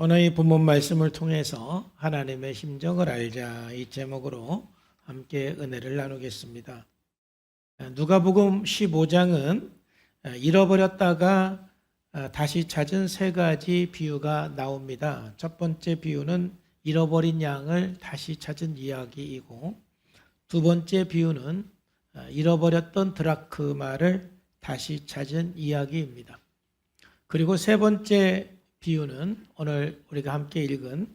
오늘 이 본문 말씀을 통해서 하나님의 심정을 알자 이 제목으로 함께 은혜를 나누겠습니다. 누가복음 15장은 잃어버렸다가 다시 찾은 세 가지 비유가 나옵니다. 첫 번째 비유는 잃어버린 양을 다시 찾은 이야기이고, 두 번째 비유는 잃어버렸던 드라크마를 다시 찾은 이야기입니다. 그리고 세 번째 비유는 오늘 우리가 함께 읽은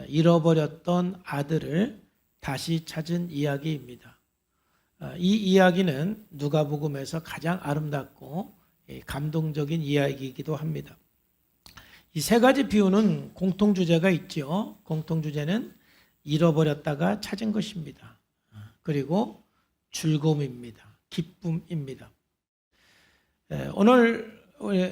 잃어버렸던 아들을 다시 찾은 이야기입니다. 이 이야기는 누가복음에서 가장 아름답고 감동적인 이야기이기도 합니다. 이 세 가지 비유는 공통주제가 있죠. 공통주제는 잃어버렸다가 찾은 것입니다. 그리고 즐거움입니다. 기쁨입니다. 오늘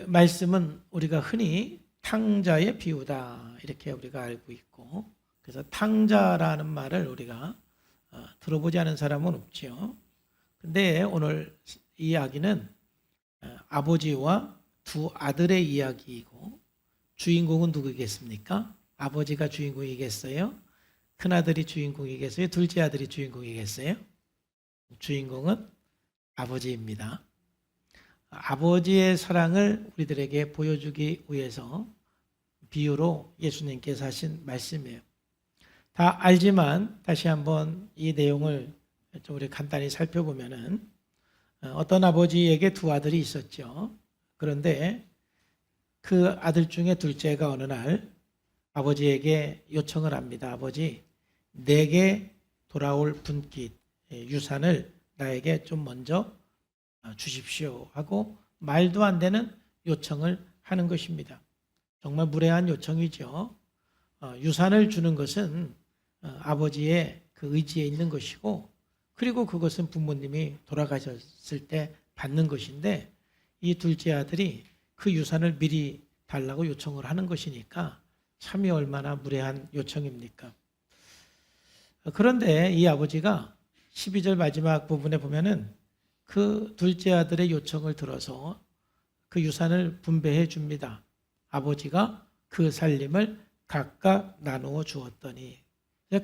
말씀은 우리가 흔히 탕자의 비유다 이렇게 우리가 알고 있고, 그래서 탕자라는 말을 우리가 들어보지 않은 사람은 없지요. 근데 오늘 이야기는 아버지와 두 아들의 이야기이고, 주인공은 누구겠습니까? 아버지가 주인공이겠어요? 큰아들이 주인공이겠어요? 둘째 아들이 주인공이겠어요? 주인공은 아버지입니다. 아버지의 사랑을 우리들에게 보여주기 위해서 비유로 예수님께서 하신 말씀이에요. 다 알지만 다시 한번 이 내용을 좀 우리 간단히 살펴보면은, 어떤 아버지에게 두 아들이 있었죠. 그런데 그 아들 중에 둘째가 어느 날 아버지에게 요청을 합니다. 아버지, 내게 돌아올 분깃, 유산을 나에게 좀 먼저 주십시오 하고 말도 안 되는 요청을 하는 것입니다. 정말 무례한 요청이죠. 유산을 주는 것은 아버지의 그 의지에 있는 것이고, 그리고 그것은 부모님이 돌아가셨을 때 받는 것인데, 이 둘째 아들이 그 유산을 미리 달라고 요청을 하는 것이니까 참이 얼마나 무례한 요청입니까? 그런데 이 아버지가 12절 마지막 부분에 보면은 그 둘째 아들의 요청을 들어서 그 유산을 분배해 줍니다. 아버지가 그 살림을 각각 나누어 주었더니,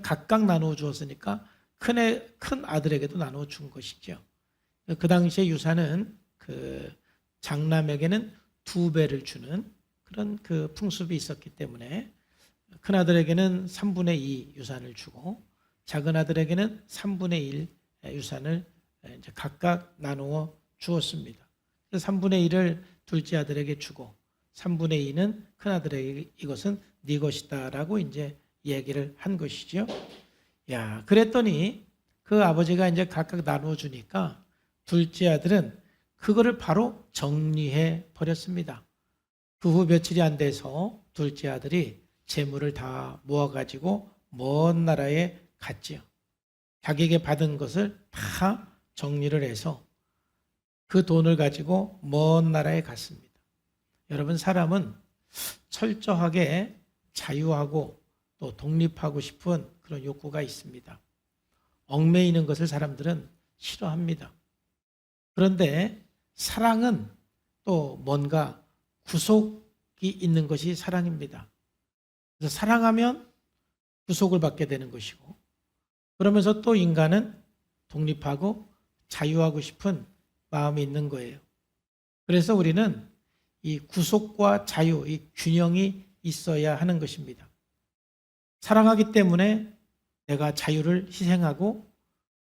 각각 나누어 주었으니까 큰 아들에게도 나누어 준 것이죠. 그 당시에 유산은 그 장남에게는 2배를 주는 그런 그 풍습이 있었기 때문에 큰 아들에게는 3분의 2 유산을 주고, 작은 아들에게는 3분의 1 유산을 이제 각각 나누어 주었습니다. 3분의 1을 둘째 아들에게 주고 3분의 2는 큰 아들에게 이것은 네 것이다라고 이제 얘기를 한 것이죠. 야, 그랬더니 그 아버지가 이제 각각 나누어 주니까 둘째 아들은 그거를 바로 정리해 버렸습니다. 그 후 며칠이 안 돼서 둘째 아들이 재물을 다 모아가지고 먼 나라에 갔지요. 자기에게 받은 것을 다 정리를 해서 그 돈을 가지고 먼 나라에 갔습니다. 여러분, 사람은 철저하게 자유하고 또 독립하고 싶은 그런 욕구가 있습니다. 얽매이는 것을 사람들은 싫어합니다. 그런데 사랑은 또 뭔가 구속이 있는 것이 사랑입니다. 그래서 사랑하면 구속을 받게 되는 것이고, 그러면서 또 인간은 독립하고 자유하고 싶은 마음이 있는 거예요. 그래서 우리는 이 구속과 자유, 이 균형이 있어야 하는 것입니다. 사랑하기 때문에 내가 자유를 희생하고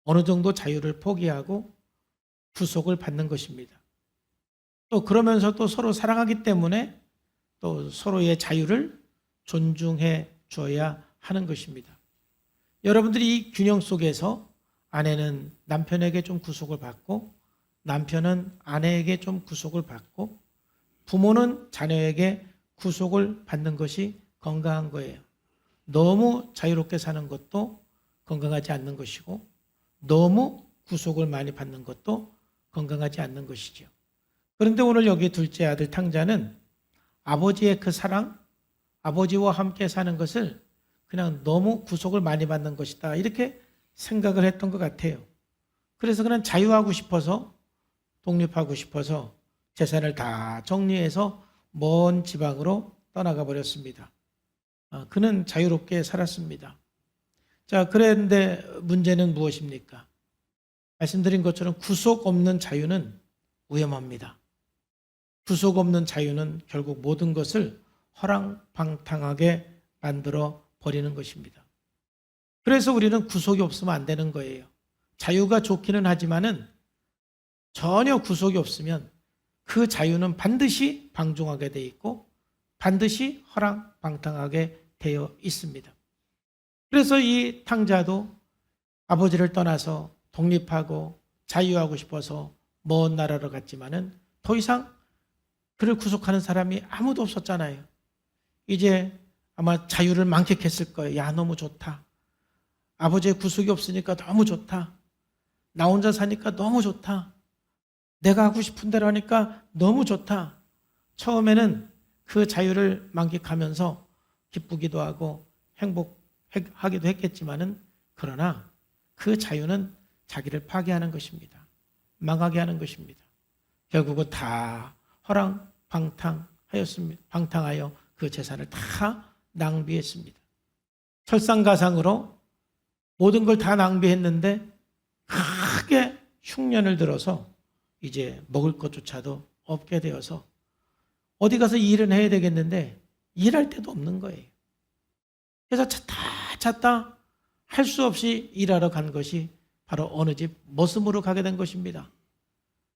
어느 정도 자유를 포기하고 구속을 받는 것입니다. 또 그러면서 또 서로 사랑하기 때문에 또 서로의 자유를 존중해 줘야 하는 것입니다. 여러분들이 이 균형 속에서 아내는 남편에게 좀 구속을 받고, 남편은 아내에게 좀 구속을 받고, 부모는 자녀에게 구속을 받는 것이 건강한 거예요. 너무 자유롭게 사는 것도 건강하지 않는 것이고, 너무 구속을 많이 받는 것도 건강하지 않는 것이죠. 그런데 오늘 여기 둘째 아들 탕자는 아버지의 그 사랑, 아버지와 함께 사는 것을 그냥 너무 구속을 많이 받는 것이다 이렇게 생각을 했던 것 같아요. 그래서 그냥 자유하고 싶어서, 독립하고 싶어서 재산을 다 정리해서 먼 지방으로 떠나가 버렸습니다. 그는 자유롭게 살았습니다. 자, 그런데 문제는 무엇입니까? 말씀드린 것처럼 구속 없는 자유는 위험합니다. 구속 없는 자유는 결국 모든 것을 허랑방탕하게 만들어 버리는 것입니다. 그래서 우리는 구속이 없으면 안 되는 거예요. 자유가 좋기는 하지만은 전혀 구속이 없으면 그 자유는 반드시 방종하게 돼 있고 반드시 허랑방탕하게 되어 있습니다. 그래서 이 탕자도 아버지를 떠나서 독립하고 자유하고 싶어서 먼 나라로 갔지만은 더 이상 그를 구속하는 사람이 아무도 없었잖아요. 이제 아마 자유를 만끽했을 거예요. 야, 너무 좋다. 아버지의 구속이 없으니까 너무 좋다. 나 혼자 사니까 너무 좋다. 내가 하고 싶은 대로 하니까 너무 좋다. 처음에는 그 자유를 만끽하면서 기쁘기도 하고 행복하기도 했겠지만은 그러나 그 자유는 자기를 파괴하는 것입니다. 망하게 하는 것입니다. 결국은 다 허랑방탕하였습니다. 방탕하여 그 재산을 다 낭비했습니다. 설상가상으로 모든 걸 다 낭비했는데 크게 흉년을 들어서 이제 먹을 것조차도 없게 되어서 어디 가서 일은 해야 되겠는데 일할 데도 없는 거예요. 그래서 찾다 할 수 없이 일하러 간 것이 바로 어느 집 머슴으로 가게 된 것입니다.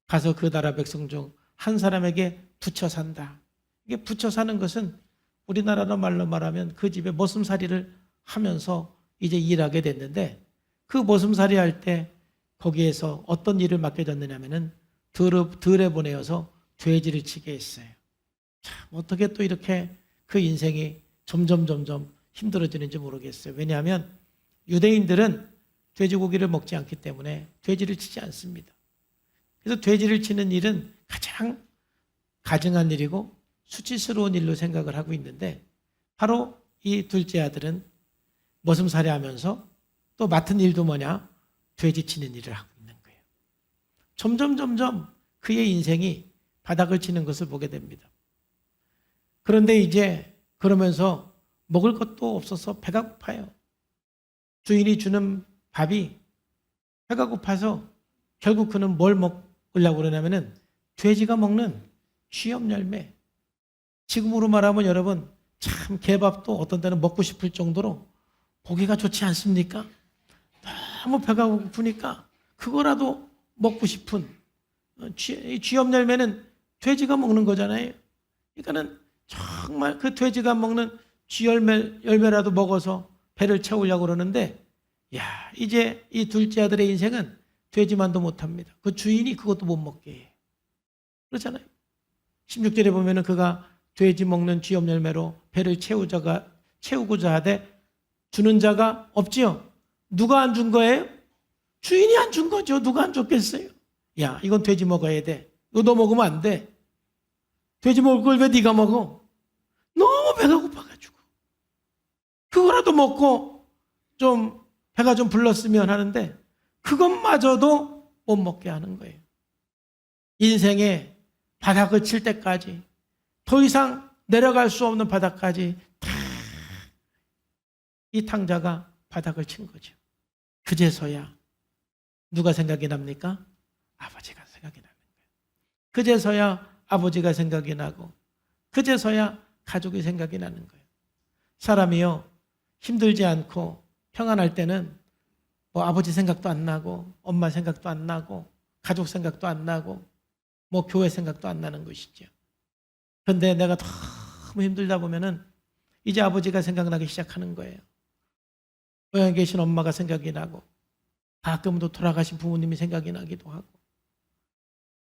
가서 그 나라 백성 중 한 사람에게 붙여 산다. 이게 붙여 사는 것은 우리나라 말로 말하면 그 집에 머슴살이를 하면서 이제 일하게 됐는데 그 머슴살이 할 때 거기에서 어떤 일을 맡게 됐느냐면은 들에 보내어서 돼지를 치게 했어요. 참 어떻게 또 이렇게 그 인생이 점점 힘들어지는지 모르겠어요. 왜냐하면 유대인들은 돼지고기를 먹지 않기 때문에 돼지를 치지 않습니다. 그래서 돼지를 치는 일은 가장 가증한 일이고 수치스러운 일로 생각을 하고 있는데 바로 이 둘째 아들은 머슴살이 하면서 또 맡은 일도 뭐냐? 돼지 치는 일을 하고 있는 거예요. 점점 그의 인생이 바닥을 치는 것을 보게 됩니다. 그런데 이제 그러면서 먹을 것도 없어서 배가 고파요. 주인이 주는 밥이 배가 고파서 결국 그는 뭘 먹으려고 그러냐면은 돼지가 먹는 쥐염 열매. 지금으로 말하면 여러분 참 개밥도 어떤 때는 먹고 싶을 정도로 보기가 좋지 않습니까? 너무 배가 고프니까 그거라도 먹고 싶은 쥐염 열매는 돼지가 먹는 거잖아요. 그러니까는 정말 그 돼지가 먹는 쥐열매라도 먹어서 배를 채우려고 그러는데 야 이제 이 둘째 아들의 인생은 돼지만도 못합니다. 그 주인이 그것도 못 먹게 해요. 그렇잖아요. 16절에 보면은 그가 돼지 먹는 쥐염 열매로 배를 채우고자 하되 주는 자가 없지요. 누가 안 준 거예요? 주인이 안 준 거죠. 누가 안 줬겠어요? 야 이건 돼지 먹어야 돼. 이거 너 먹으면 안 돼. 돼지 먹을 걸 왜 네가 먹어? 너무 배가 고파가지고 그거라도 먹고 좀 배가 좀 불렀으면 하는데 그것마저도 못 먹게 하는 거예요. 인생의 바닥을 칠 때까지 더 이상 내려갈 수 없는 바닥까지 다 이 탕자가 바닥을 친 거죠. 그제서야 누가 생각이 납니까? 아버지가 생각이 나는 거예요. 그제서야 아버지가 생각이 나고 그제서야 가족이 생각이 나는 거예요. 사람이요 힘들지 않고 평안할 때는 뭐 아버지 생각도 안 나고 엄마 생각도 안 나고 가족 생각도 안 나고 뭐 교회 생각도 안 나는 것이죠. 그런데 내가 너무 힘들다 보면은 이제 아버지가 생각나기 시작하는 거예요. 고향에 계신 엄마가 생각이 나고 가끔도 돌아가신 부모님이 생각이 나기도 하고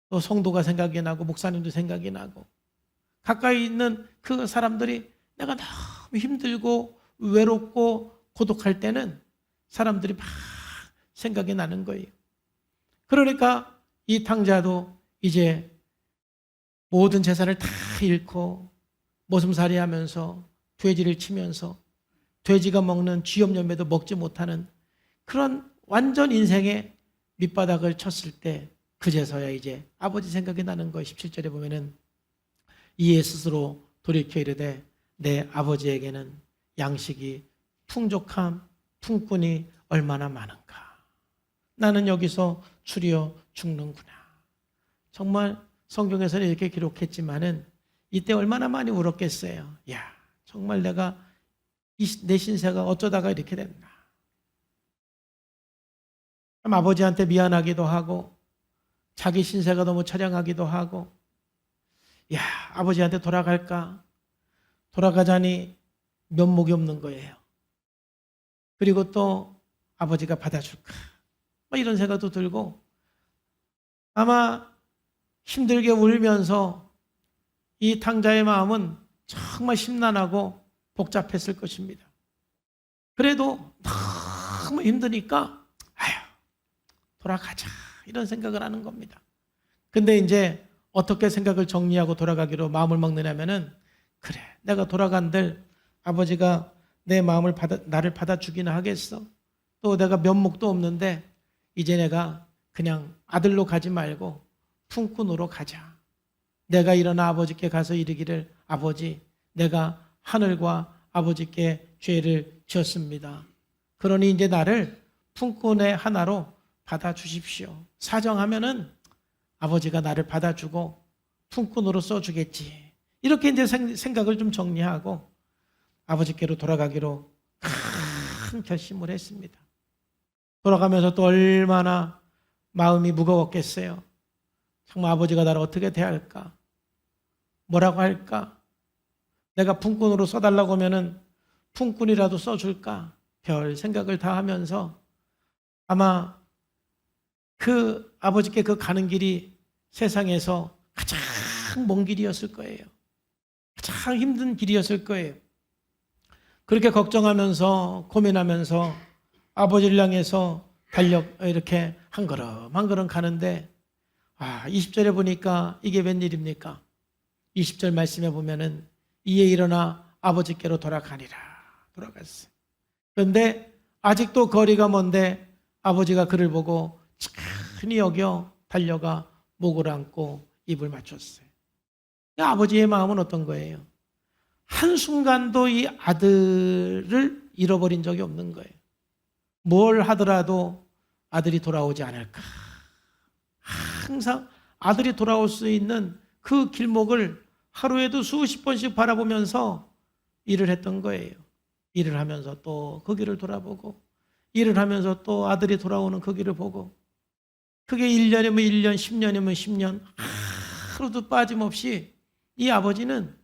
또 성도가 생각이 나고 목사님도 생각이 나고 가까이 있는 그 사람들이 내가 너무 힘들고 외롭고 고독할 때는 사람들이 막 생각이 나는 거예요. 그러니까 이 탕자도 이제 모든 재산을 다 잃고 머슴살이 하면서 돼지를 치면서 돼지가 먹는 쥐염 열매도 먹지 못하는 그런 완전 인생의 밑바닥을 쳤을 때 그제서야 이제 아버지 생각이 나는 거. 17절에 보면은 이에 스스로 돌이켜 이르되 내 아버지에게는 양식이 풍족함, 품꾼이 얼마나 많은가. 나는 여기서 추리어 죽는구나. 정말 성경에서는 이렇게 기록했지만은 이때 얼마나 많이 울었겠어요. 야, 정말 내가 내 신세가 어쩌다가 이렇게 됐나. 참 아버지한테 미안하기도 하고 자기 신세가 너무 처량하기도 하고, 야, 아버지한테 돌아갈까? 돌아가자니 면목이 없는 거예요. 그리고 또 아버지가 받아줄까? 뭐 이런 생각도 들고, 아마 힘들게 울면서 이 탕자의 마음은 정말 심란하고 복잡했을 것입니다. 그래도 너무 힘드니까 아휴, 돌아가자 이런 생각을 하는 겁니다. 근데 이제 어떻게 생각을 정리하고 돌아가기로 마음을 먹느냐면은, 그래, 내가 돌아간들 아버지가 내 마음을 나를 받아주기는 하겠어. 또 내가 면목도 없는데 이제 내가 그냥 아들로 가지 말고 품꾼으로 가자. 내가 일어나 아버지께 가서 이르기를, 아버지, 내가 하늘과 아버지께 죄를 지었습니다. 그러니 이제 나를 품꾼의 하나로 받아주십시오. 사정하면은 아버지가 나를 받아주고 품꾼으로 써주겠지. 이렇게 이제 생각을 좀 정리하고 아버지께로 돌아가기로 큰 결심을 했습니다. 돌아가면서 또 얼마나 마음이 무거웠겠어요. 정말 아버지가 나를 어떻게 대할까? 뭐라고 할까? 내가 품꾼으로 써달라고 하면은 품꾼이라도 써줄까? 별 생각을 다 하면서 아마 그 아버지께 그 가는 길이 세상에서 가장 먼 길이었을 거예요. 가장 힘든 길이었을 거예요. 그렇게 걱정하면서 고민하면서 아버지를 향해서 이렇게 한 걸음 한 걸음 가는데, 20절에 보니까 이게 웬일입니까? 20절 말씀에 보면은 이에 일어나 아버지께로 돌아가니라. 돌아갔어요. 그런데 아직도 거리가 먼데 아버지가 그를 보고 흔히 여겨 달려가 목을 안고 입을 맞췄어요. 아버지의 마음은 어떤 거예요? 한순간도 이 아들을 잃어버린 적이 없는 거예요. 뭘 하더라도 아들이 돌아오지 않을까. 항상 아들이 돌아올 수 있는 그 길목을 하루에도 수십 번씩 바라보면서 일을 했던 거예요. 일을 하면서 또 그 길을 돌아보고, 일을 하면서 또 아들이 돌아오는 그 길을 보고, 그게 1년이면 1년, 10년이면 10년, 하루도 빠짐없이 이 아버지는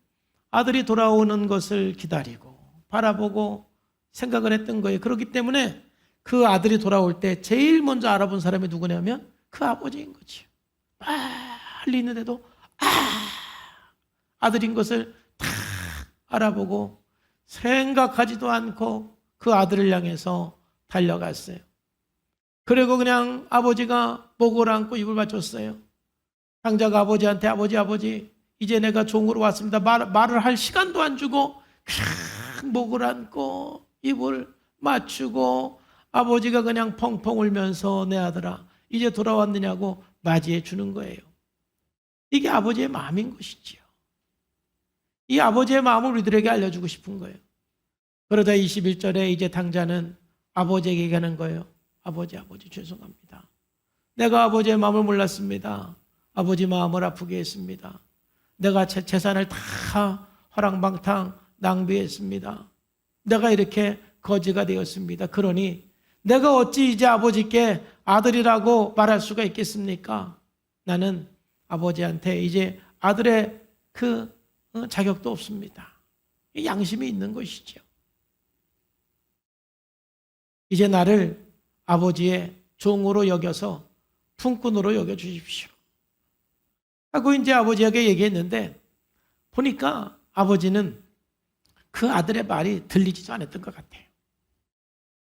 아들이 돌아오는 것을 기다리고 바라보고 생각을 했던 거예요. 그렇기 때문에 그 아들이 돌아올 때 제일 먼저 알아본 사람이 누구냐면 그 아버지인 거지요. 빨리 있는데도 아들인 것을 다 알아보고 생각하지도 않고 그 아들을 향해서 달려갔어요. 그리고 그냥 아버지가 목을 안고 입을 맞췄어요. 탕자가 아버지한테, 아버지, 이제 내가 종으로 왔습니다. 말을 할 시간도 안 주고 그냥 목을 안고 입을 맞추고 아버지가 그냥 펑펑 울면서, 내 아들아, 이제 돌아왔느냐고 맞이해 주는 거예요. 이게 아버지의 마음인 것이지요. 이 아버지의 마음을 우리들에게 알려주고 싶은 거예요. 그러자 21절에 이제 탕자는 아버지에게 얘기하는 거예요. 아버지, 죄송합니다. 내가 아버지의 마음을 몰랐습니다. 아버지 마음을 아프게 했습니다. 내가 제 재산을 다 허랑방탕 낭비했습니다. 내가 이렇게 거지가 되었습니다. 그러니 내가 어찌 이제 아버지께 아들이라고 말할 수가 있겠습니까? 나는 아버지한테 이제 아들의 그 자격도 없습니다. 양심이 있는 것이죠. 이제 나를 아버지의 종으로 여겨서 품꾼으로 여겨주십시오 하고 이제 아버지에게 얘기했는데, 보니까 아버지는 그 아들의 말이 들리지도 않았던 것 같아요.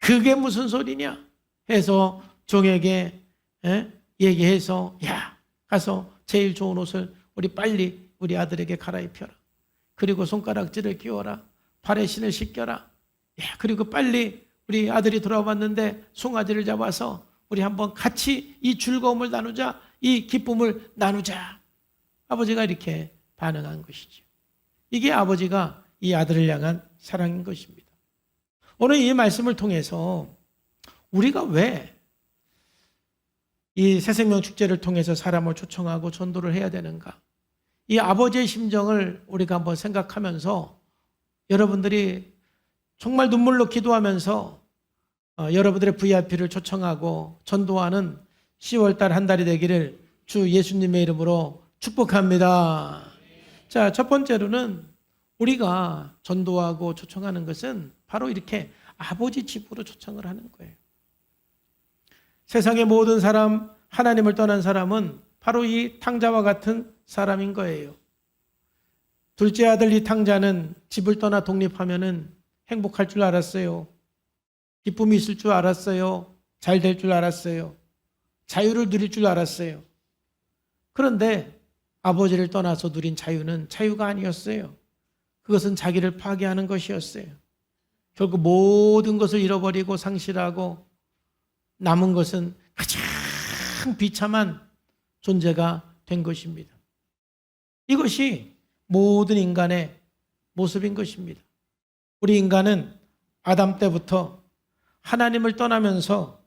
그게 무슨 소리냐 해서 종에게 얘기해서, 야, 가서 제일 좋은 옷을 빨리 우리 아들에게 갈아입혀라. 그리고 손가락질을 끼워라. 발에 신을 씻겨라. 야, 그리고 빨리 우리 아들이 돌아왔는데 송아지를 잡아서 우리 한번 같이 이 즐거움을 나누자, 이 기쁨을 나누자. 아버지가 이렇게 반응한 것이죠. 이게 아버지가 이 아들을 향한 사랑인 것입니다. 오늘 이 말씀을 통해서 우리가 왜 이 새생명 축제를 통해서 사람을 초청하고 전도를 해야 되는가? 이 아버지의 심정을 우리가 한번 생각하면서 여러분들이 정말 눈물로 기도하면서 여러분들의 VIP를 초청하고 전도하는 10월달 한 달이 되기를 주 예수님의 이름으로 축복합니다. 자, 첫 번째로는 우리가 전도하고 초청하는 것은 바로 이렇게 아버지 집으로 초청을 하는 거예요. 세상의 모든 사람, 하나님을 떠난 사람은 바로 이 탕자와 같은 사람인 거예요. 둘째 아들 이 탕자는 집을 떠나 독립하면은 행복할 줄 알았어요. 기쁨이 있을 줄 알았어요. 잘 될 줄 알았어요. 자유를 누릴 줄 알았어요. 그런데 아버지를 떠나서 누린 자유는 자유가 아니었어요. 그것은 자기를 파괴하는 것이었어요. 결국 모든 것을 잃어버리고 상실하고 남은 것은 가장 비참한 존재가 된 것입니다. 이것이 모든 인간의 모습인 것입니다. 우리 인간은 아담 때부터 하나님을 떠나면서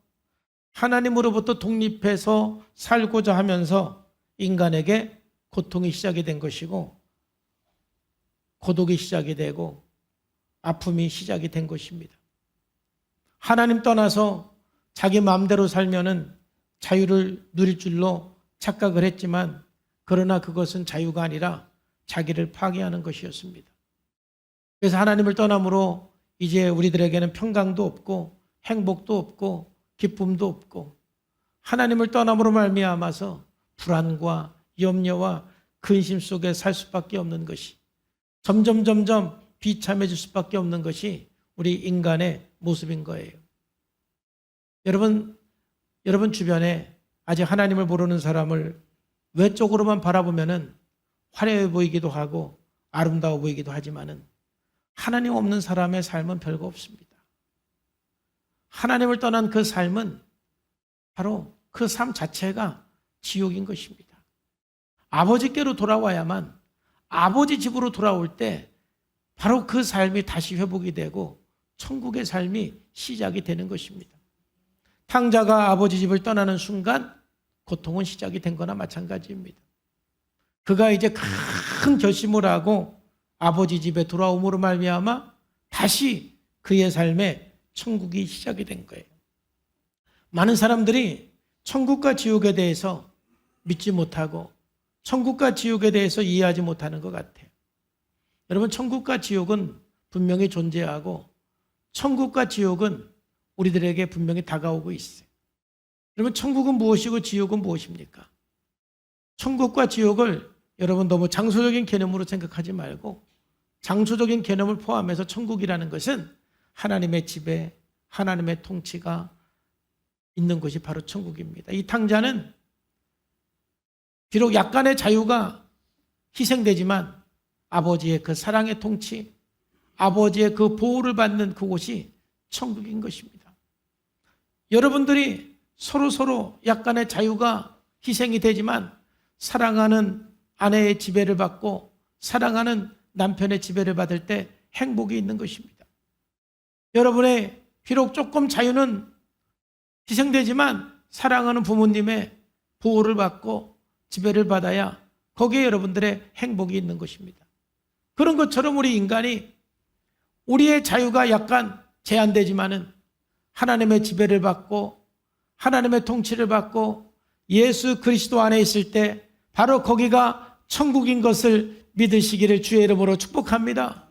하나님으로부터 독립해서 살고자 하면서 인간에게 고통이 시작이 된 것이고 고독이 시작이 되고 아픔이 시작이 된 것입니다. 하나님 떠나서 자기 마음대로 살면은 자유를 누릴 줄로 착각을 했지만 그러나 그것은 자유가 아니라 자기를 파괴하는 것이었습니다. 그래서 하나님을 떠남으로 이제 우리들에게는 평강도 없고 행복도 없고 기쁨도 없고 하나님을 떠남으로 말미암아서 불안과 염려와 근심 속에 살 수밖에 없는 것이 점점 비참해질 수밖에 없는 것이 우리 인간의 모습인 거예요. 여러분 주변에 아직 하나님을 모르는 사람을 외적으로만 바라보면은 화려해 보이기도 하고 아름다워 보이기도 하지만은 하나님 없는 사람의 삶은 별거 없습니다. 하나님을 떠난 그 삶은 바로 그 삶 자체가 지옥인 것입니다. 아버지께로 돌아와야만 아버지 집으로 돌아올 때 바로 그 삶이 다시 회복이 되고 천국의 삶이 시작이 되는 것입니다. 탕자가 아버지 집을 떠나는 순간 고통은 시작이 된 거나 마찬가지입니다. 그가 이제 큰 결심을 하고 아버지 집에 돌아옴으로 말미암아 다시 그의 삶에 천국이 시작이 된 거예요. 많은 사람들이 천국과 지옥에 대해서 믿지 못하고 천국과 지옥에 대해서 이해하지 못하는 것 같아요. 여러분, 천국과 지옥은 분명히 존재하고 천국과 지옥은 우리들에게 분명히 다가오고 있어요. 여러분, 천국은 무엇이고 지옥은 무엇입니까? 천국과 지옥을 여러분 너무 장소적인 개념으로 생각하지 말고 장소적인 개념을 포함해서 천국이라는 것은 하나님의 지배, 하나님의 통치가 있는 것이 바로 천국입니다. 이 탕자는 비록 약간의 자유가 희생되지만 아버지의 그 사랑의 통치, 아버지의 그 보호를 받는 그곳이 천국인 것입니다. 여러분들이 서로 약간의 자유가 희생이 되지만 사랑하는 아내의 지배를 받고 사랑하는 남편의 지배를 받을 때 행복이 있는 것입니다. 여러분의 비록 조금 자유는 희생되지만 사랑하는 부모님의 보호를 받고 지배를 받아야 거기에 여러분들의 행복이 있는 것입니다. 그런 것처럼 우리 인간이 우리의 자유가 약간 제한되지만은 하나님의 지배를 받고 하나님의 통치를 받고 예수 그리스도 안에 있을 때 바로 거기가 천국인 것을 믿으시기를 주의 이름으로 축복합니다.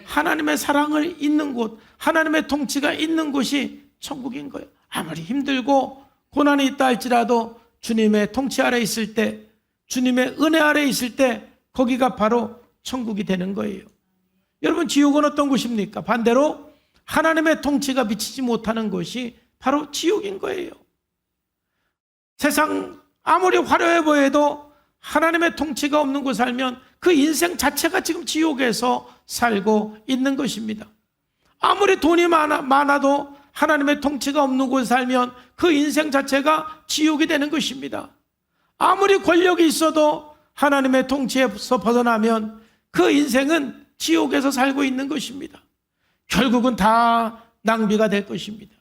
하나님의 사랑을 있는 곳, 하나님의 통치가 있는 곳이 천국인 거예요. 아무리 힘들고 고난이 있다 할지라도 주님의 통치 아래 있을 때, 주님의 은혜 아래 있을 때 거기가 바로 천국이 되는 거예요. 여러분, 지옥은 어떤 곳입니까? 반대로 하나님의 통치가 미치지 못하는 곳이 바로 지옥인 거예요. 세상 아무리 화려해 보여도 하나님의 통치가 없는 곳 살면 그 인생 자체가 지금 지옥에서 살고 있는 것입니다. 아무리 돈이 많아도 하나님의 통치가 없는 곳에 살면 그 인생 자체가 지옥이 되는 것입니다. 아무리 권력이 있어도 하나님의 통치에서 벗어나면 그 인생은 지옥에서 살고 있는 것입니다. 결국은 다 낭비가 될 것입니다.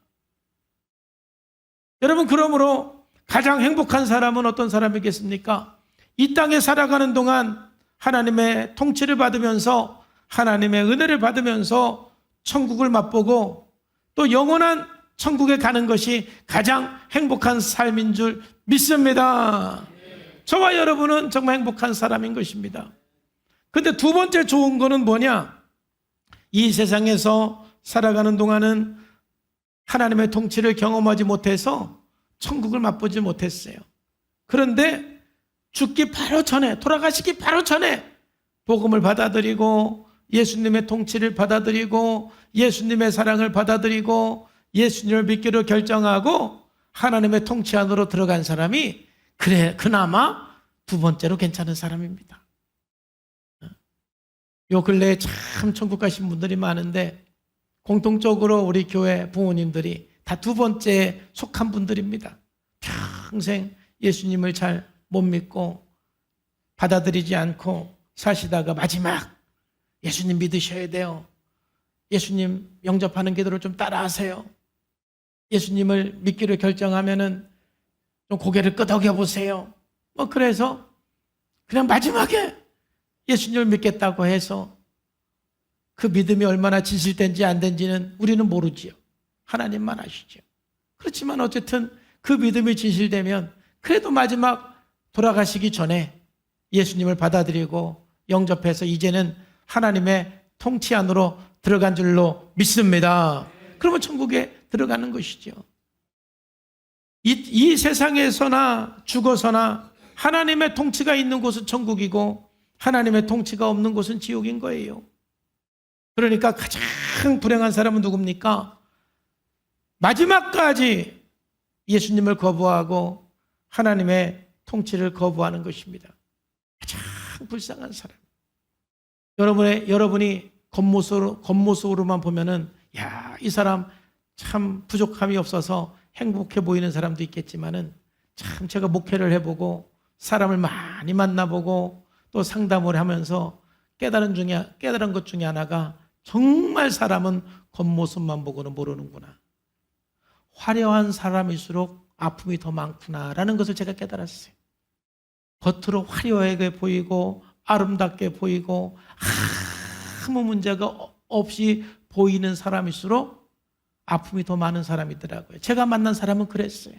여러분, 그러므로 가장 행복한 사람은 어떤 사람이겠습니까? 이 땅에 살아가는 동안 하나님의 통치를 받으면서 하나님의 은혜를 받으면서 천국을 맛보고 또 영원한 천국에 가는 것이 가장 행복한 삶인 줄 믿습니다. 저와 여러분은 정말 행복한 사람인 것입니다. 근데 두 번째 좋은 거는 뭐냐? 이 세상에서 살아가는 동안은 하나님의 통치를 경험하지 못해서 천국을 맛보지 못했어요. 그런데 죽기 바로 전에, 돌아가시기 바로 전에 복음을 받아들이고 예수님의 통치를 받아들이고 예수님의 사랑을 받아들이고 예수님을 믿기로 결정하고 하나님의 통치 안으로 들어간 사람이 그나마 두 번째로 괜찮은 사람입니다. 요 근래에 참 천국 가신 분들이 많은데 공통적으로 우리 교회 부모님들이 다 두 번째에 속한 분들입니다. 평생 예수님을 잘 못 믿고 받아들이지 않고 사시다가 마지막 예수님 믿으셔야 돼요. 예수님 영접하는 기도를 좀 따라하세요. 예수님을 믿기로 결정하면은 좀 고개를 끄덕여 보세요. 그래서 그냥 마지막에 예수님을 믿겠다고 해서 그 믿음이 얼마나 진실된지 안 된지는 우리는 모르지요. 하나님만 아시죠. 그렇지만 어쨌든 그 믿음이 진실되면 그래도 마지막 돌아가시기 전에 예수님을 받아들이고 영접해서 이제는 하나님의 통치 안으로 들어간 줄로 믿습니다. 그러면 천국에 들어가는 것이죠. 이 세상에서나 죽어서나 하나님의 통치가 있는 곳은 천국이고 하나님의 통치가 없는 곳은 지옥인 거예요. 그러니까 가장 불행한 사람은 누굽니까? 마지막까지 예수님을 거부하고 하나님의 통치를 거부하는 것입니다. 가장 불쌍한 사람. 여러분이 겉모습으로만 보면은 이 사람 참 부족함이 없어서 행복해 보이는 사람도 있겠지만은 참 제가 목회를 해보고 사람을 많이 만나보고 또 상담을 하면서 깨달은 것 중에 하나가 정말 사람은 겉모습만 보고는 모르는구나. 화려한 사람일수록 아픔이 더 많구나라는 것을 제가 깨달았어요. 겉으로 화려하게 보이고 아름답게 보이고 아무 문제가 없이 보이는 사람일수록 아픔이 더 많은 사람이더라고요. 제가 만난 사람은 그랬어요.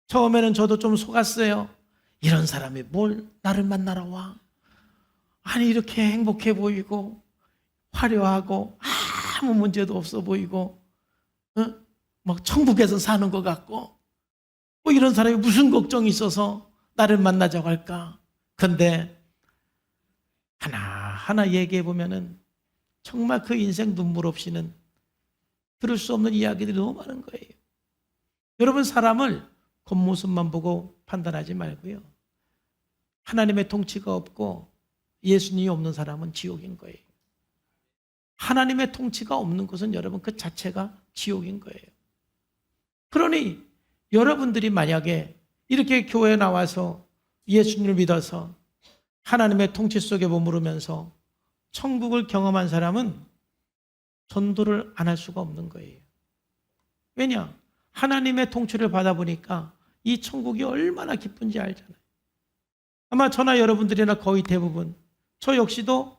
처음에는 저도 좀 속았어요. 이런 사람이 뭘 나를 만나러 와. 아니 이렇게 행복해 보이고 화려하고 아무 문제도 없어 보이고 막 천국에서 사는 것 같고 이런 사람이 무슨 걱정이 있어서 나를 만나자고 할까. 근데 하나하나 얘기해 보면은 정말 그 인생 눈물 없이는 들을 수 없는 이야기들이 너무 많은 거예요. 여러분, 사람을 겉모습만 보고 판단하지 말고요. 하나님의 통치가 없고 예수님이 없는 사람은 지옥인 거예요. 하나님의 통치가 없는 것은 여러분 그 자체가 지옥인 거예요. 그러니 여러분들이 만약에 이렇게 교회에 나와서 예수님을 믿어서 하나님의 통치 속에 머무르면서 천국을 경험한 사람은 전도를 안 할 수가 없는 거예요. 왜냐? 하나님의 통치를 받아보니까 이 천국이 얼마나 기쁜지 알잖아요. 아마 저나 여러분들이나 거의 대부분 저 역시도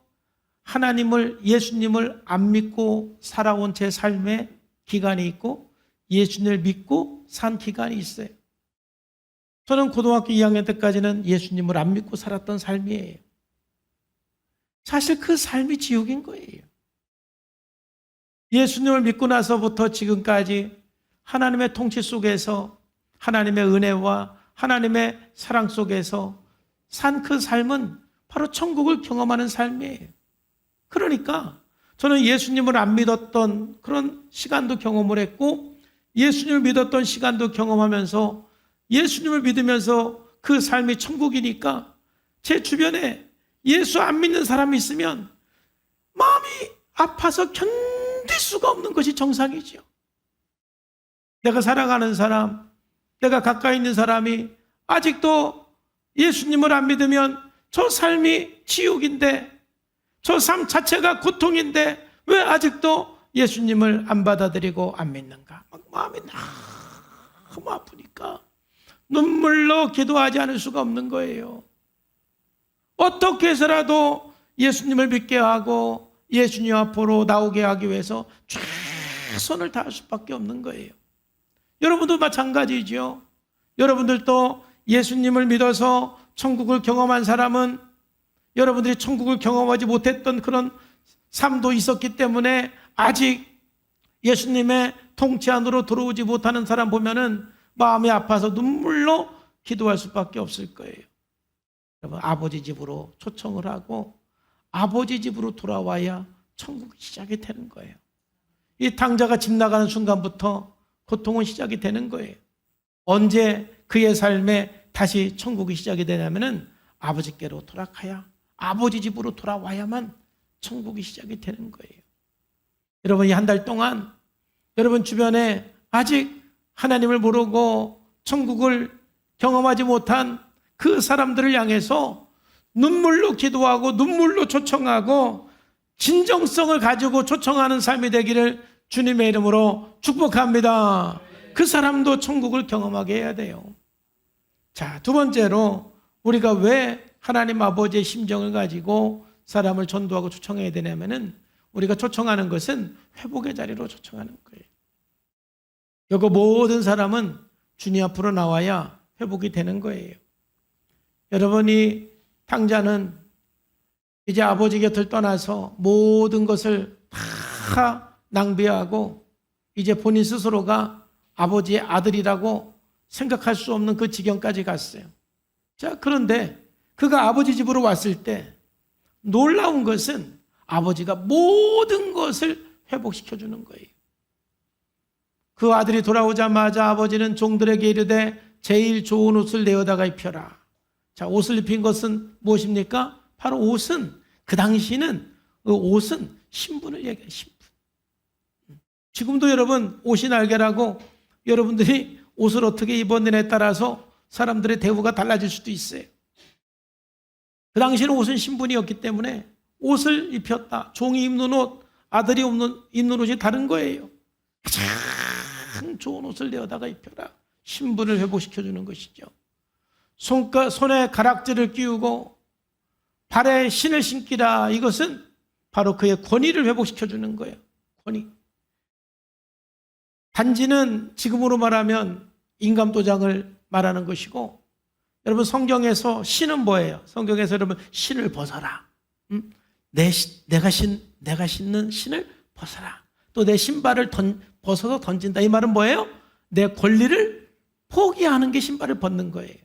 예수님을 안 믿고 살아온 제 삶의 기간이 있고 예수님을 믿고 산 기간이 있어요. 저는 고등학교 2학년 때까지는 예수님을 안 믿고 살았던 삶이에요. 사실 그 삶이 지옥인 거예요. 예수님을 믿고 나서부터 지금까지 하나님의 통치 속에서 하나님의 은혜와 하나님의 사랑 속에서 산 그 삶은 바로 천국을 경험하는 삶이에요. 그러니까 저는 예수님을 안 믿었던 그런 시간도 경험을 했고 예수님을 믿었던 시간도 경험하면서 예수님을 믿으면서 그 삶이 천국이니까 제 주변에 예수 안 믿는 사람이 있으면 마음이 아파서 견딜 수가 없는 것이 정상이죠. 내가 사랑하는 사람, 내가 가까이 있는 사람이 아직도 예수님을 안 믿으면 저 삶이 지옥인데 저 삶 자체가 고통인데 왜 아직도 예수님을 안 받아들이고 안 믿는가? 막 마음이 너무 아프니까 눈물로 기도하지 않을 수가 없는 거예요. 어떻게 해서라도 예수님을 믿게 하고 예수님 앞으로 나오게 하기 위해서 최선을 다할 수밖에 없는 거예요. 여러분도 마찬가지죠. 여러분들도 예수님을 믿어서 천국을 경험한 사람은 여러분들이 천국을 경험하지 못했던 그런 삶도 있었기 때문에 아직 예수님의 통치 안으로 들어오지 못하는 사람 보면은 마음이 아파서 눈물로 기도할 수밖에 없을 거예요. 여러분, 아버지 집으로 초청을 하고 아버지 집으로 돌아와야 천국이 시작이 되는 거예요. 이 탕자가 집 나가는 순간부터 고통은 시작이 되는 거예요. 언제 그의 삶에 다시 천국이 시작이 되냐면은 아버지께로 돌아가야, 아버지 집으로 돌아와야만 천국이 시작이 되는 거예요. 여러분, 이 한 달 동안 여러분 주변에 아직 하나님을 모르고 천국을 경험하지 못한 그 사람들을 향해서 눈물로 기도하고 눈물로 초청하고 진정성을 가지고 초청하는 삶이 되기를 주님의 이름으로 축복합니다. 그 사람도 천국을 경험하게 해야 돼요. 자, 두 번째로 우리가 왜 하나님 아버지의 심정을 가지고 사람을 전도하고 초청해야 되냐면은 우리가 초청하는 것은 회복의 자리로 초청하는 거예요. 여기 모든 사람은 주님 앞으로 나와야 회복이 되는 거예요. 여러분이 탕자는 이제 아버지 곁을 떠나서 모든 것을 다 낭비하고 이제 본인 스스로가 아버지의 아들이라고 생각할 수 없는 그 지경까지 갔어요. 자, 그런데 그가 아버지 집으로 왔을 때 놀라운 것은 아버지가 모든 것을 회복시켜 주는 거예요. 그 아들이 돌아오자마자 아버지는 종들에게 이르되 제일 좋은 옷을 내어다가 입혀라. 자, 옷을 입힌 것은 무엇입니까? 바로 옷은, 그 당시는 그 옷은 신분을 얘기해요. 신분. 지금도 여러분 옷이 날개라고 여러분들이 옷을 어떻게 입었느냐에 따라서 사람들의 대우가 달라질 수도 있어요. 그 당시는 옷은 신분이었기 때문에 옷을 입혔다. 종이 입는 옷, 아들이 입는 옷이 다른 거예요. 가장 좋은 옷을 내어다가 입혀라. 신분을 회복시켜주는 것이죠. 손에 가락지를 끼우고 발에 신을 신기라. 이것은 바로 그의 권위를 회복시켜주는 거예요. 권위. 단지는 지금으로 말하면 인감도장을 말하는 것이고, 여러분 성경에서 신은 뭐예요? 성경에서 여러분 신을 벗어라. 내가 신는 신을 벗어라. 또 내 신발을 벗어서 던진다. 이 말은 뭐예요? 내 권리를 포기하는 게 신발을 벗는 거예요.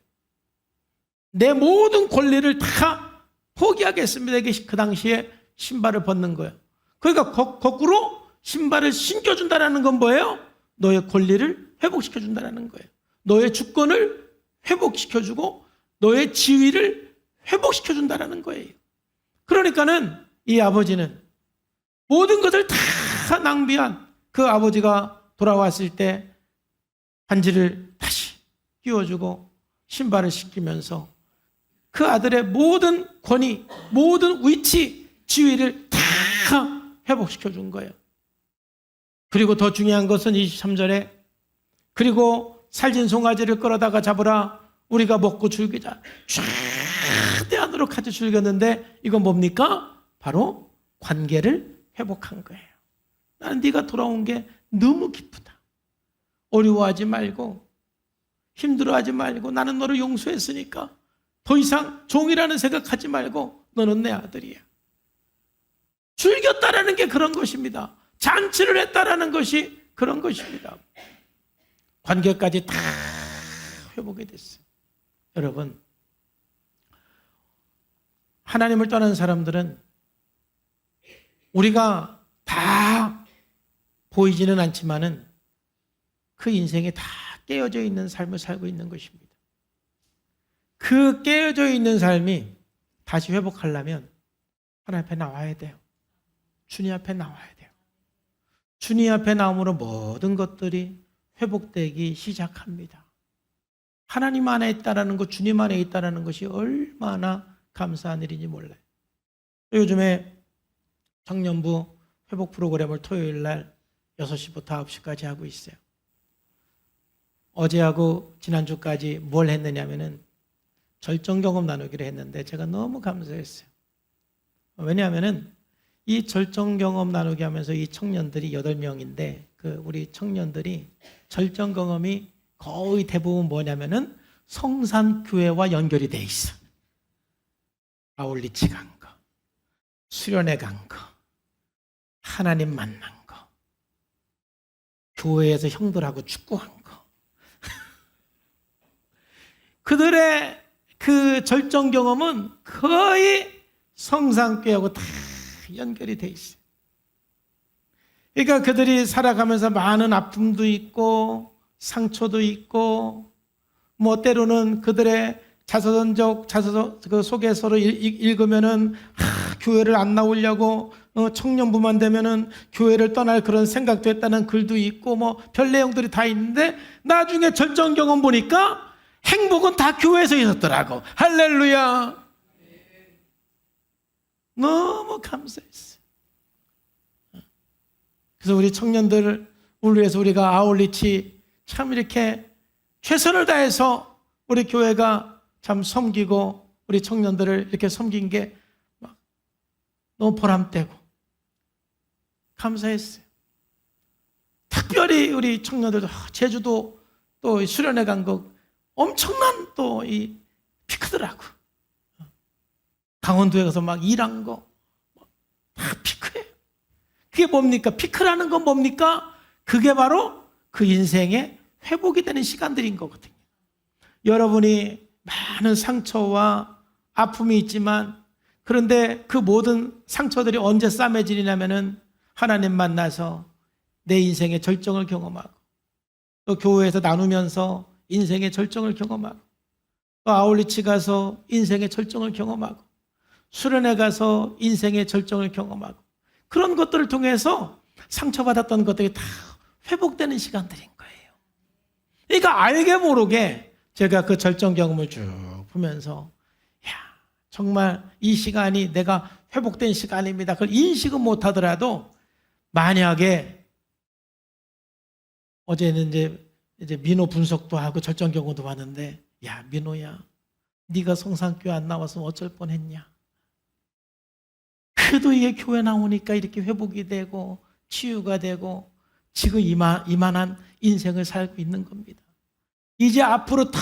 내 모든 권리를 다 포기하겠습니다. 이게 그 당시에 신발을 벗는 거예요. 그러니까 거꾸로 신발을 신겨준다는 건 뭐예요? 너의 권리를 회복시켜준다는 거예요. 너의 주권을 회복시켜주고 너의 지위를 회복시켜준다는 거예요. 그러니까는 이 아버지는 모든 것을 다 낭비한 그 아버지가 돌아왔을 때 반지를 다시 끼워주고 신발을 신기면서 그 아들의 모든 권위, 모든 위치, 지위를 다 회복시켜준 거예요. 그리고 더 중요한 것은 23절에 그리고 살진 송아지를 끌어다가 잡으라. 우리가 먹고 즐기자. 최대한으로 같이 즐겼는데 이건 뭡니까? 바로 관계를 회복한 거예요. 나는 네가 돌아온 게 너무 기쁘다. 어려워하지 말고 힘들어하지 말고 나는 너를 용서했으니까 더 이상 종이라는 생각하지 말고 너는 내 아들이야. 즐겼다라는 게 그런 것입니다. 잔치를 했다라는 것이 그런 것입니다. 관계까지 다 회복이 됐어요. 여러분, 하나님을 떠난 사람들은 우리가 다 보이지는 않지만은 그 인생에 다 깨어져 있는 삶을 살고 있는 것입니다. 그 깨어져 있는 삶이 다시 회복하려면 하나님 앞에 나와야 돼요. 주님 앞에 나와야 돼요. 주님 앞에 나옴으로 모든 것들이 회복되기 시작합니다. 하나님 안에 있다라는 것, 주님 안에 있다라는 것이 얼마나 감사한 일인지 몰라요. 요즘에 청년부 회복 프로그램을 토요일 날 6시부터 9시까지 하고 있어요. 어제하고 지난주까지 뭘 했느냐면은 절정 경험 나누기로 했는데 제가 너무 감사했어요. 왜냐하면은 이 절정 경험 나누기 하면서 이 청년들이 8명인데 우리 청년들이 절정 경험이 거의 대부분 뭐냐면은 성산교회와 연결이 돼 있어. 아울리치 간 거, 수련회 간 거, 하나님 만난 거, 교회에서 형들하고 축구한 거. 그들의 그 절정 경험은 거의 성산교회하고 다 연결이 돼 있어요. 그러니까 그들이 살아가면서 많은 아픔도 있고 상처도 있고 뭐 때로는 그들의 자서전적 그 소개서를 읽으면은 교회를 안 나오려고 청년부만 되면은 교회를 떠날 그런 생각도 했다는 글도 있고 뭐 별 내용들이 다 있는데 나중에 절정 경험 보니까 행복은 다 교회에서 있었더라고. 할렐루야. 너무 감사했어요. 그래서 우리 청년들을 위해서 우리가 아울리치 참 이렇게 최선을 다해서 우리 교회가 참 섬기고 우리 청년들을 이렇게 섬긴 게 막 너무 보람되고 감사했어요. 특별히 우리 청년들도 제주도 또 수련회 간 거 엄청난 또 이 피크더라고. 강원도에 가서 막 일한 거 다 피크예요. 그게 뭡니까? 피크라는 건 뭡니까? 그게 바로 그 인생의 회복이 되는 시간들인 거거든요. 여러분이 많은 상처와 아픔이 있지만 그런데 그 모든 상처들이 언제 싸매지냐면은 하나님 만나서 내 인생의 절정을 경험하고 또 교회에서 나누면서 인생의 절정을 경험하고 또 아울리치 가서 인생의 절정을 경험하고 수련회 가서 인생의 절정을 경험하고 그런 것들을 통해서 상처받았던 것들이 다 회복되는 시간들인 거예요. 그러니까 알게 모르게 제가 그 절정 경험을 쭉 보면서 정말 이 시간이 내가 회복된 시간입니다. 그걸 인식은 못하더라도 만약에 어제는 이제 민호 분석도 하고 절정 경험도 봤는데 야 민호야 네가 성산교회 안 나왔으면 어쩔 뻔했냐. 그래도 이게 교회 나오니까 이렇게 회복이 되고 치유가 되고 지금 이만한 인생을 살고 있는 겁니다. 이제 앞으로 다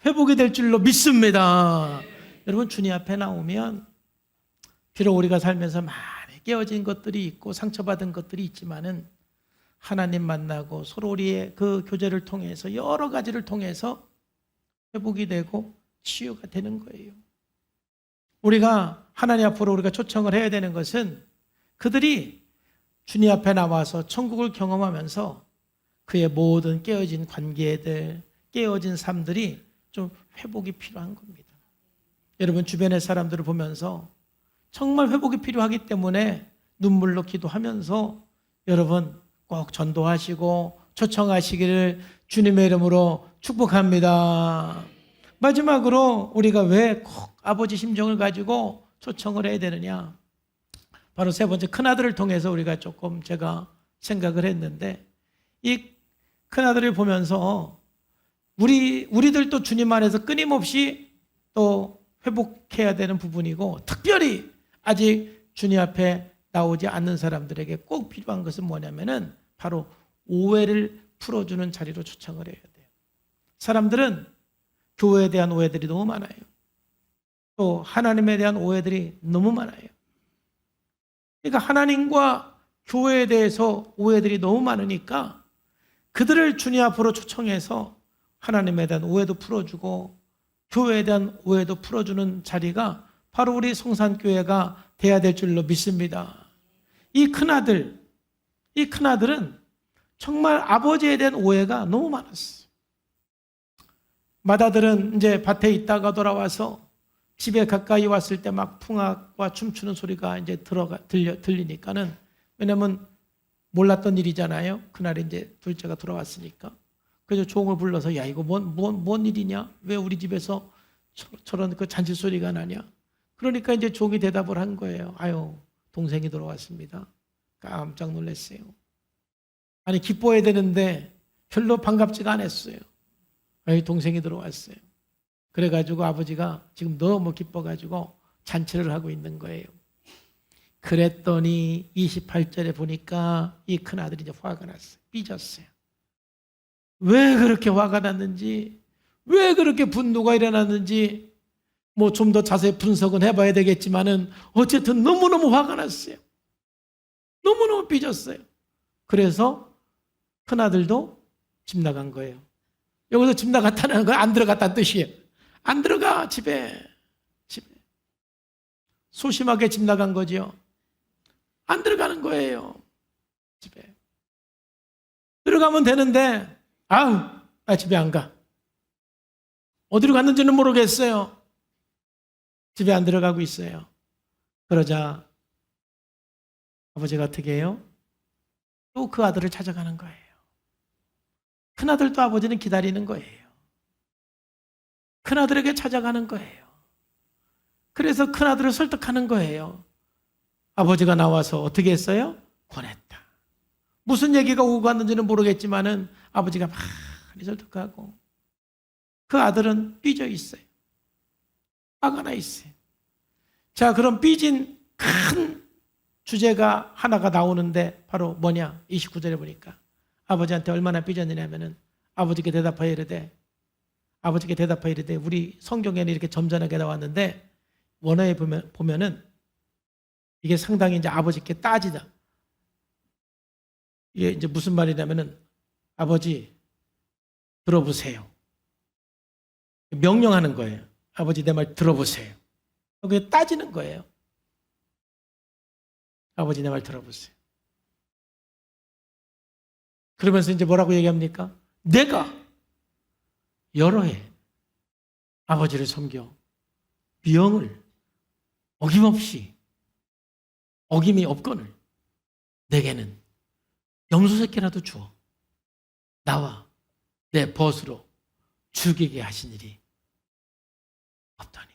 회복이 될 줄로 믿습니다. 여러분 주님 앞에 나오면 비록 우리가 살면서 많이 깨어진 것들이 있고 상처받은 것들이 있지만은 하나님 만나고 서로 우리의 그 교제를 통해서 여러 가지를 통해서 회복이 되고 치유가 되는 거예요. 우리가 하나님 앞으로 우리가 초청을 해야 되는 것은 그들이 주님 앞에 나와서 천국을 경험하면서 그의 모든 깨어진 관계들, 깨어진 삶들이 좀 회복이 필요한 겁니다. 여러분 주변의 사람들을 보면서 정말 회복이 필요하기 때문에 눈물로 기도하면서 여러분 꼭 전도하시고 초청하시기를 주님의 이름으로 축복합니다. 마지막으로 우리가 왜 꼭 아버지 심정을 가지고 초청을 해야 되느냐? 바로 세 번째 큰아들을 통해서 우리가 조금 제가 생각을 했는데 이 큰아들을 보면서 우리들도 주님 안에서 끊임없이 또 회복해야 되는 부분이고 특별히 아직 주님 앞에 나오지 않는 사람들에게 꼭 필요한 것은 뭐냐면은 바로 오해를 풀어주는 자리로 초청을 해야 돼요. 사람들은 교회에 대한 오해들이 너무 많아요. 또 하나님에 대한 오해들이 너무 많아요. 그러니까 하나님과 교회에 대해서 오해들이 너무 많으니까 그들을 주님 앞으로 초청해서 하나님에 대한 오해도 풀어주고 교회에 대한 오해도 풀어주는 자리가 바로 우리 성산교회가 돼야 될 줄로 믿습니다. 이 큰아들은 정말 아버지에 대한 오해가 너무 많았어요. 맏아들은 이제 밭에 있다가 돌아와서 집에 가까이 왔을 때 막 풍악과 춤추는 소리가 이제 들리니까는 왜냐면 몰랐던 일이잖아요. 그날 이제 둘째가 돌아왔으니까. 그래서 종을 불러서 야 이거 뭔 일이냐? 왜 우리 집에서 저런 그 잔치 소리가 나냐? 그러니까 이제 종이 대답을 한 거예요. 아유 동생이 들어왔습니다. 깜짝 놀랐어요. 아니 기뻐해야 되는데 별로 반갑지가 않았어요. 아니 동생이 들어왔어요. 그래가지고 아버지가 지금 너무 기뻐가지고 잔치를 하고 있는 거예요. 그랬더니 28절에 보니까 이 큰아들이 이제 화가 났어요. 삐졌어요. 왜 그렇게 화가 났는지, 왜 그렇게 분노가 일어났는지 뭐 좀 더 자세히 분석은 해봐야 되겠지만은 어쨌든 너무너무 화가 났어요. 너무너무 삐졌어요. 그래서 큰아들도 집 나간 거예요. 여기서 집 나갔다는 건 안 들어갔다는 뜻이에요. 안 들어가 집에. 소심하게 집 나간 거죠. 안 들어가는 거예요. 집에. 들어가면 되는데 나 집에 안 가. 어디로 갔는지는 모르겠어요. 집에 안 들어가고 있어요. 그러자 아버지가 어떻게 해요? 또 그 아들을 찾아가는 거예요. 큰아들도 아버지는 기다리는 거예요. 큰아들에게 찾아가는 거예요. 그래서 큰아들을 설득하는 거예요. 아버지가 나와서 어떻게 했어요? 권했다. 무슨 얘기가 오고 갔는지는 모르겠지만은 아버지가 많이 설득하고 그 아들은 삐져 있어요. 화가 나 있어요. 자, 그럼 삐진 큰 주제가 하나가 나오는데 바로 뭐냐? 29절에 보니까 아버지한테 얼마나 삐졌느냐면은 아버지께 대답하여 이르되 우리 성경에는 이렇게 점잖게 나왔는데 원어에 보면은 이게 상당히 이제 아버지께 따지다. 이게 이제 무슨 말이냐면은 아버지 들어보세요. 명령하는 거예요. 아버지 내 말 들어보세요. 그게 따지는 거예요. 아버지 내 말 들어보세요. 그러면서 이제 뭐라고 얘기합니까? 내가 여러 해 아버지를 섬겨 명을 어김없이 어김이 없거늘 내게는 염소 새끼라도 주어 나와 내 벗으로 죽이게 하신 일이 없더니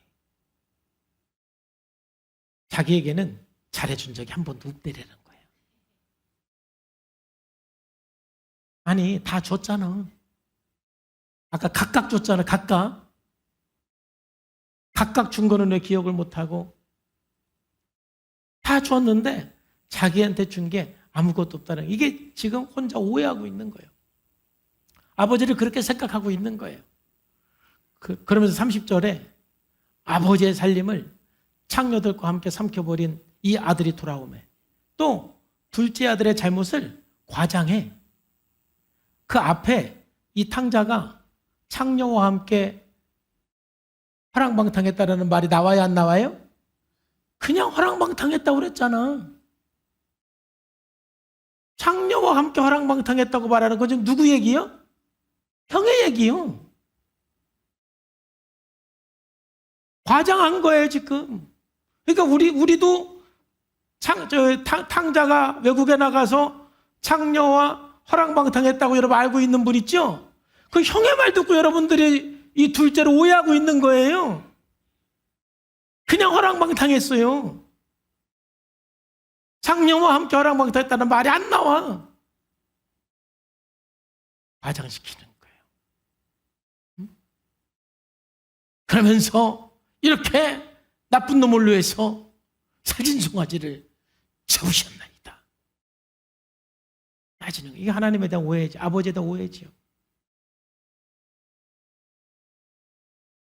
자기에게는 잘해준 적이 한 번도 없대라는 거예요. 아니 다 줬잖아. 아까 각각 줬잖아. 각각 준 거는 왜 기억을 못하고 다 줬는데 자기한테 준 게 아무것도 없다는 이게 지금 혼자 오해하고 있는 거예요. 아버지를 그렇게 생각하고 있는 거예요. 그러면서 30절에 아버지의 살림을 창녀들과 함께 삼켜버린 이 아들이 돌아오매 또 둘째 아들의 잘못을 과장해. 그 앞에 이 탕자가 창녀와 함께 화랑방탕했다라는 말이 나와야 안 나와요? 그냥 화랑방탕했다고 그랬잖아. 창녀와 함께 화랑방탕했다고 말하는 건 지금 누구 얘기요? 형의 얘기요. 과장한 거예요 지금. 그러니까 우리도 탕자가 외국에 나가서 창녀와 화랑방탕했다고 여러분 알고 있는 분 있죠? 그 형의 말 듣고 여러분들이 이 둘째로 오해하고 있는 거예요. 그냥 화랑방탕했어요. 창녀와 함께 화랑방탕했다는 말이 안 나와. 과장시키는 거예요. 그러면서 이렇게 나쁜 놈을 위해서 살진송아지를 잡으셨나이다. 따지는 이게 하나님에 대한 오해지, 아버지에 대한 오해지요.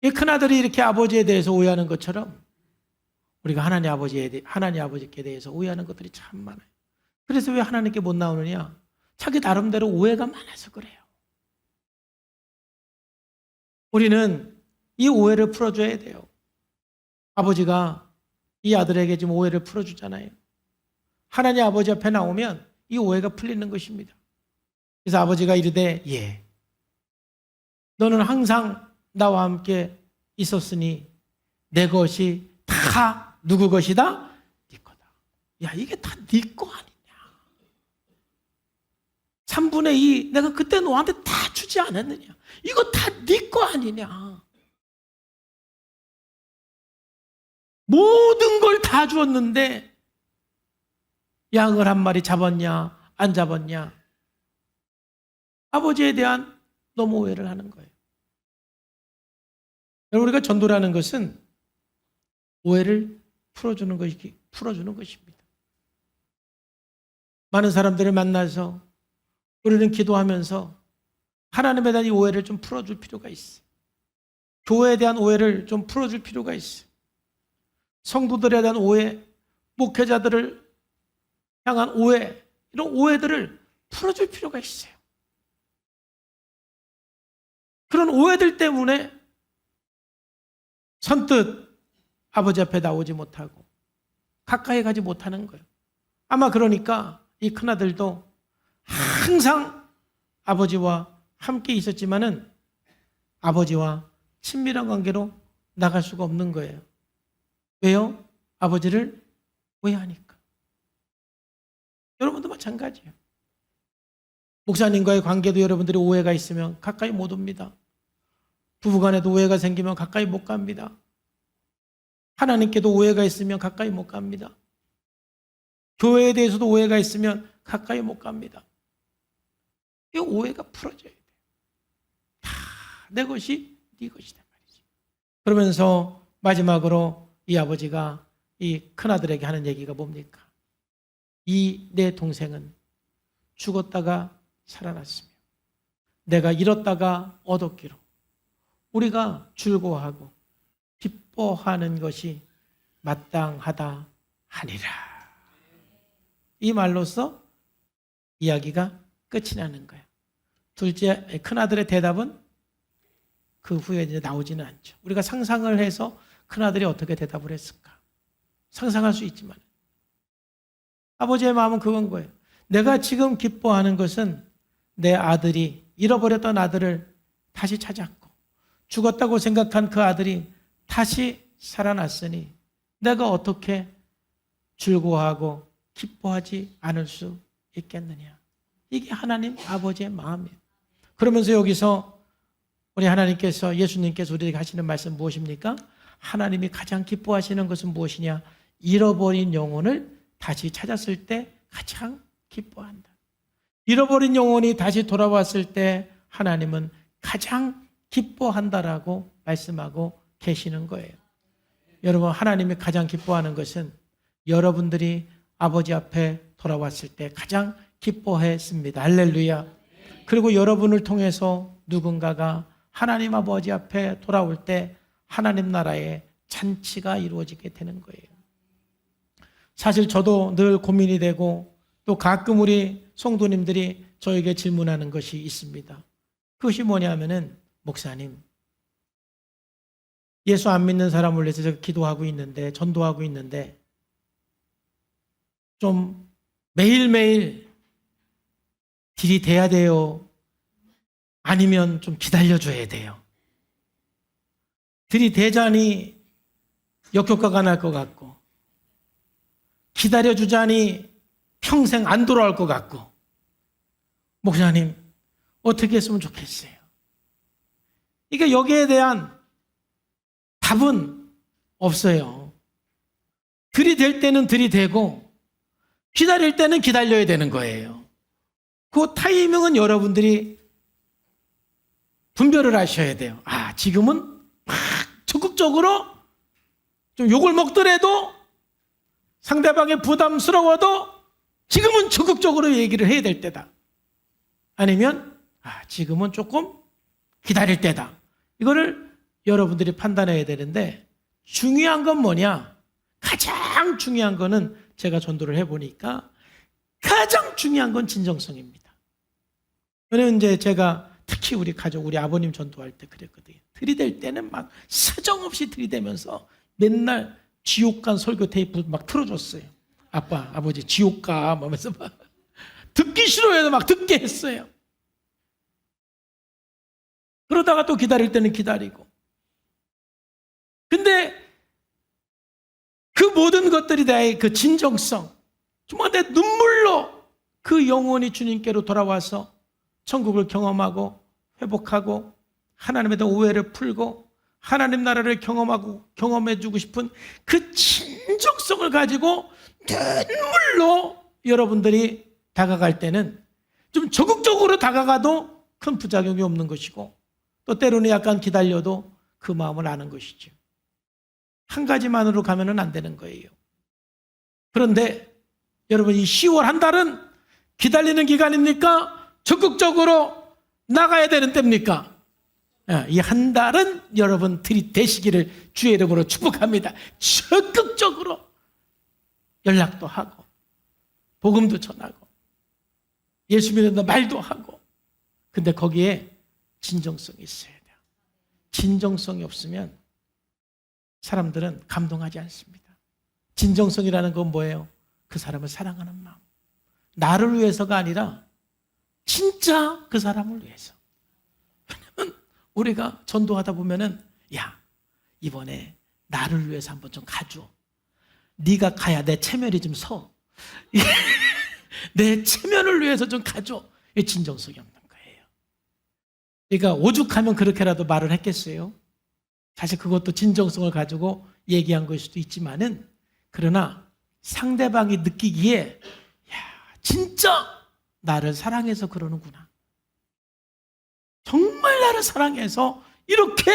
이 큰아들이 이렇게 아버지에 대해서 오해하는 것처럼 우리가 하나님 아버지께 대해서 오해하는 것들이 참 많아요. 그래서 왜 하나님께 못 나오느냐? 자기 나름대로 오해가 많아서 그래요. 우리는 이 오해를 풀어줘야 돼요. 아버지가 이 아들에게 지금 오해를 풀어주잖아요. 하나님 아버지 앞에 나오면 이 오해가 풀리는 것입니다. 그래서 아버지가 이르되 예, 너는 항상 나와 함께 있었으니 내 것이 다 누구 것이다? 네 거다. 야, 이게 다 네 거 아니냐? 3분의 2 내가 그때 너한테 다 주지 않았느냐? 이거 다 네 거 아니냐? 모든 걸 다 주었는데 양을 한 마리 잡았냐 안 잡았냐. 아버지에 대한 너무 오해를 하는 거예요. 여러분, 우리가 전도라는 것은 오해를 풀어주는 것입니다. 많은 사람들을 만나서 우리는 기도하면서 하나님에 대한 이 오해를 좀 풀어줄 필요가 있어요. 교회에 대한 오해를 좀 풀어줄 필요가 있어요. 성도들에 대한 오해, 목회자들을 향한 오해, 이런 오해들을 풀어줄 필요가 있어요. 그런 오해들 때문에 선뜻 아버지 앞에 나오지 못하고 가까이 가지 못하는 거예요. 아마 그러니까 이 큰아들도 항상 아버지와 함께 있었지만은 아버지와 친밀한 관계로 나갈 수가 없는 거예요. 왜요? 아버지를 오해하니까. 여러분도 마찬가지예요. 목사님과의 관계도 여러분들이 오해가 있으면 가까이 못 옵니다. 부부간에도 오해가 생기면 가까이 못 갑니다. 하나님께도 오해가 있으면 가까이 못 갑니다. 교회에 대해서도 오해가 있으면 가까이 못 갑니다. 이 오해가 풀어져야 돼요. 다 내 것이 네 것이다 말이죠. 그러면서 마지막으로 이 아버지가 이 큰아들에게 하는 얘기가 뭡니까? 이 내 동생은 죽었다가 살아났으며 내가 잃었다가 얻었기로 우리가 즐거워하고 기뻐하는 것이 마땅하다 하니라. 이 말로써 이야기가 끝이 나는 거예요. 둘째 큰아들의 대답은 그 후에 이제 나오지는 않죠. 우리가 상상을 해서 큰아들이 어떻게 대답을 했을까? 상상할 수 있지만 아버지의 마음은 그건 거예요. 내가 지금 기뻐하는 것은 내 아들이 잃어버렸던 아들을 다시 찾았고 죽었다고 생각한 그 아들이 다시 살아났으니 내가 어떻게 즐거워하고 기뻐하지 않을 수 있겠느냐. 이게 하나님 아버지의 마음이에요. 그러면서 여기서 우리 하나님께서 예수님께서 우리에게 하시는 말씀 무엇입니까? 하나님이 가장 기뻐하시는 것은 무엇이냐? 잃어버린 영혼을 다시 찾았을 때 가장 기뻐한다. 잃어버린 영혼이 다시 돌아왔을 때 하나님은 가장 기뻐한다라고 말씀하고 계시는 거예요. 여러분, 하나님이 가장 기뻐하는 것은 여러분들이 아버지 앞에 돌아왔을 때 가장 기뻐했습니다. 할렐루야. 그리고 여러분을 통해서 누군가가 하나님 아버지 앞에 돌아올 때 하나님 나라의 잔치가 이루어지게 되는 거예요. 사실 저도 늘 고민이 되고 또 가끔 우리 성도님들이 저에게 질문하는 것이 있습니다. 그것이 뭐냐면은 목사님, 예수 안 믿는 사람을 위해서 제가 기도하고 있는데 전도하고 있는데 좀 매일매일 들이대야 돼요? 아니면 좀 기다려줘야 돼요? 들이대자니 역효과가 날 것 같고 기다려주자니 평생 안 돌아올 것 같고 목사님 어떻게 했으면 좋겠어요? 이게 여기에 대한 답은 없어요. 들이댈 때는 들이대고 기다릴 때는 기다려야 되는 거예요. 그 타이밍은 여러분들이 분별을 하셔야 돼요. 아, 지금은 막 적극적으로 좀 욕을 먹더라도 상대방이 부담스러워도 지금은 적극적으로 얘기를 해야 될 때다. 아니면 지금은 조금 기다릴 때다. 이거를 여러분들이 판단해야 되는데 중요한 건 뭐냐? 가장 중요한 거는 제가 전도를 해보니까 가장 중요한 건 진정성입니다. 왜냐면 이제 제가 특히 우리 가족, 우리 아버님 전도할 때 그랬거든요. 들이댈 때는 막 사정없이 들이대면서 맨날 지옥간 설교 테이프 막 틀어줬어요. 아빠, 아버지 지옥가 하면서 막 듣기 싫어해도 막 듣게 했어요. 그러다가 또 기다릴 때는 기다리고. 근데 그 모든 것들이 나의 그 진정성, 정말 내 눈물로 그 영혼이 주님께로 돌아와서 천국을 경험하고 회복하고 하나님에 대한 오해를 풀고 하나님 나라를 경험하고 경험해주고 싶은 그 진정성을 가지고 눈물로 여러분들이 다가갈 때는 좀 적극적으로 다가가도 큰 부작용이 없는 것이고, 또 때로는 약간 기다려도 그 마음을 아는 것이죠. 한 가지만으로 가면은 안 되는 거예요. 그런데 여러분, 이 10월 한 달은 기다리는 기간입니까? 적극적으로 나가야 되는 때입니까? 이 한 달은 여러분 들이대시기를 주의 이름으로 축복합니다. 적극적으로 연락도 하고 복음도 전하고 예수 믿는다 말도 하고, 근데 거기에 진정성이 있어야 돼요. 진정성이 없으면 사람들은 감동하지 않습니다. 진정성이라는 건 뭐예요? 그 사람을 사랑하는 마음. 나를 위해서가 아니라 진짜 그 사람을 위해서. 왜냐면 우리가 전도하다 보면은, 야, 이번에 나를 위해서 한번 좀 가줘. 네가 가야 내 체면이 좀 서. 내 체면을 위해서 좀 가줘. 이게 진정성이 없는 거예요. 그러니까 오죽하면 그렇게라도 말을 했겠어요? 사실 그것도 진정성을 가지고 얘기한 것일 수도 있지만은, 그러나 상대방이 느끼기에, 야, 진짜 나를 사랑해서 그러는구나. 정말 나를 사랑해서 이렇게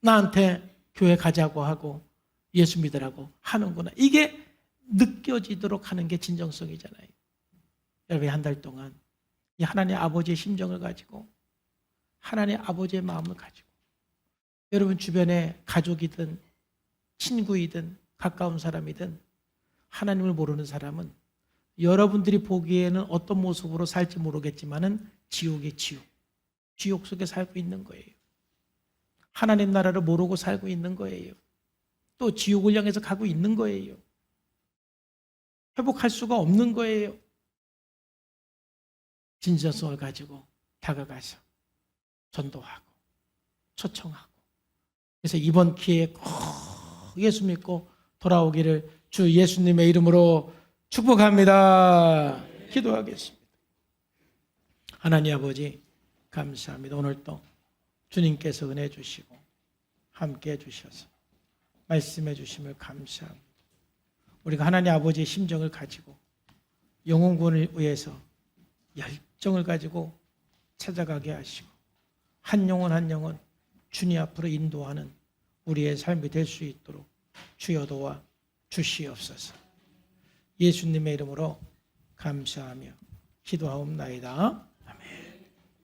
나한테 교회 가자고 하고 예수 믿으라고 하는구나. 이게 느껴지도록 하는 게 진정성이잖아요. 여러분, 한 달 동안 이 하나님 아버지의 심정을 가지고, 하나님 아버지의 마음을 가지고, 여러분 주변에 가족이든 친구이든 가까운 사람이든 하나님을 모르는 사람은 여러분들이 보기에는 어떤 모습으로 살지 모르겠지만은 지옥의 지옥 속에 살고 있는 거예요. 하나님 나라를 모르고 살고 있는 거예요. 또 지옥을 향해서 가고 있는 거예요. 회복할 수가 없는 거예요. 진정성을 가지고 다가가서 전도하고 초청하고, 그래서 이번 기회에 꼭 예수 믿고 돌아오기를 주 예수님의 이름으로 축복합니다. 기도하겠습니다. 하나님 아버지, 감사합니다. 오늘 또 주님께서 은혜 주시고 함께 해주셔서 말씀해 주심을 감사합니다. 우리가 하나님 아버지의 심정을 가지고 영혼구원을 위해서 열정을 가지고 찾아가게 하시고, 한 영혼 한 영혼 주님 앞으로 인도하는 우리의 삶이 될 수 있도록 주여 도와 주시옵소서. 예수님의 이름으로 감사하며 기도하옵나이다.